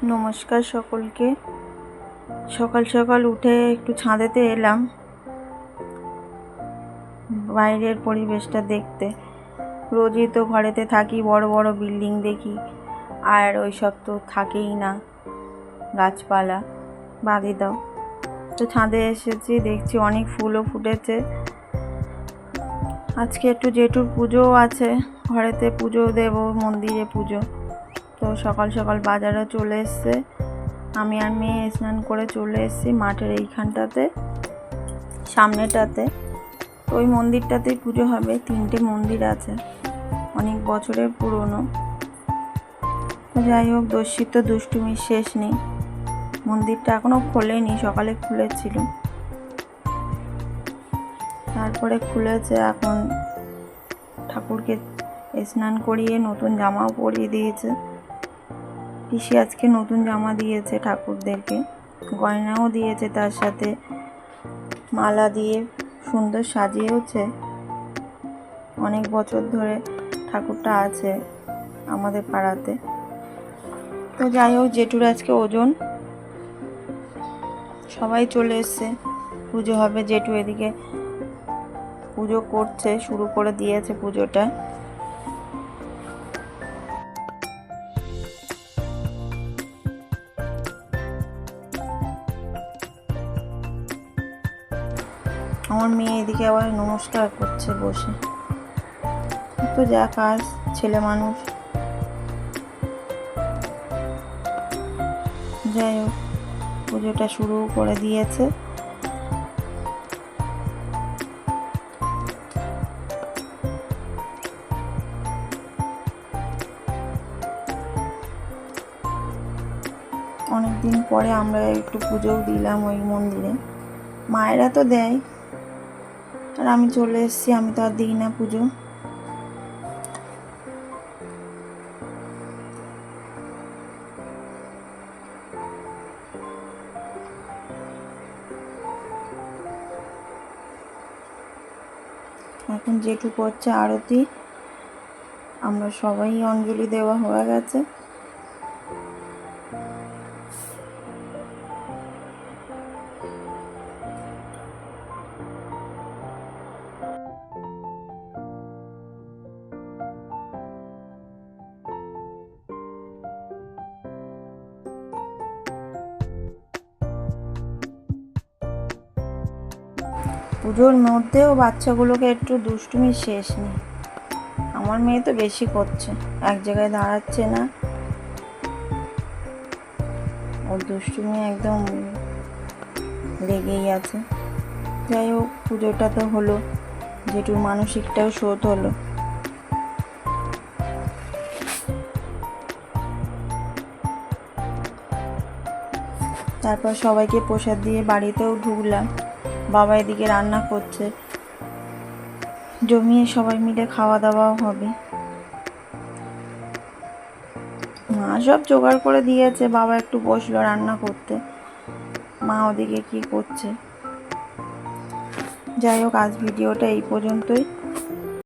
নমস্কার সকলকে। সকাল সকাল উঠে একটু ছাদেতে এলাম বাইরের পরিবেশটা দেখতে। রোজই তো ঘরেতে থাকি, বড় বড় বিল্ডিং দেখি, আর ওই সব তো থাকেই না, গাছপালা বাদই দাও। তো ছাদে এসেছি, দেখছি অনেক ফুলও ফুটেছে। আজকে একটু জেঠুর পুজোও আছে, ঘরেতে পুজো দেব, মন্দিরে পুজো। তো সকাল সকাল বাজারে চলে এসছে, আমি আর মেয়ে স্নান করে চলে এসেছি মাঠের এইখানটাতে, সামনেটাতে। তো ওই মন্দিরটাতেই পুজো হবে। 3টে মন্দির আছে, অনেক বছরের পুরনো। তো যাই হোক, দস্যিত দুষ্টুমির শেষ নেই। মন্দিরটা এখনও খোলেনি, সকালে খুলেছিল, তারপরে খুলেছে। এখন ঠাকুরকে স্নান করিয়ে নতুন জামাও পরিয়ে দিয়েছে। পিসি আজকে নতুন জামা দিয়েছে ঠাকুরদেরকে, গয়নাও দিয়েছে, তার সাথে মালা দিয়ে সুন্দর সাজিয়েওছে। অনেক বছর ধরে ঠাকুরটা আছে আমাদের পাড়াতে। তো যাই হোক, জেঠুর আজকে ওজন, সবাই চলে এসছে, পুজো হবে। জেঠু এদিকে পুজো করছে, শুরু করে দিয়েছে পুজোটা। আমার মেয়ে এদিকে আবার নমস্কার করছে বসে। তো যা কাজ, ছেলে মানুষ। যাই হোক, পুজোটা শুরু করে দিয়েছে। অনেকদিন পরে আমরা একটু পুজোও দিলাম ওই মন্দিরে। মায়েরা তো দেয়, আর আমি চলে এসেছি, আমি তো আর দিই না পুজো। এখন জেঠু করছে আরতি, আমরা সবাই অঞ্জলি দেওয়া হয়ে গেছে। পুজোর মধ্যেও বাচ্চাগুলোকে একটু দুষ্টুমির শেষ নেই। আমার মেয়ে তো বেশি করছে, এক জায়গায় দাঁড়াচ্ছে না, ওর দুষ্টুমি একদম লেগেই আছে। যাই হোক, পুজোটা তো হলো, জেঠুর মানসিকটাও শোধ হলো। তারপর সবাইকে প্রসাদ দিয়ে বাড়িতেও ঢুকলাম। বাবা এদিকে রান্না করছে, জমিয়ে সবাই মিলে খাওয়া দাওয়াও হবে। মা সব জোগাড় করে দিয়েছে, বাবা একটু বসলো রান্না করতে, মা ওদিকে কি করছে। যাই হোক, আজ ভিডিওটা এই পর্যন্তই।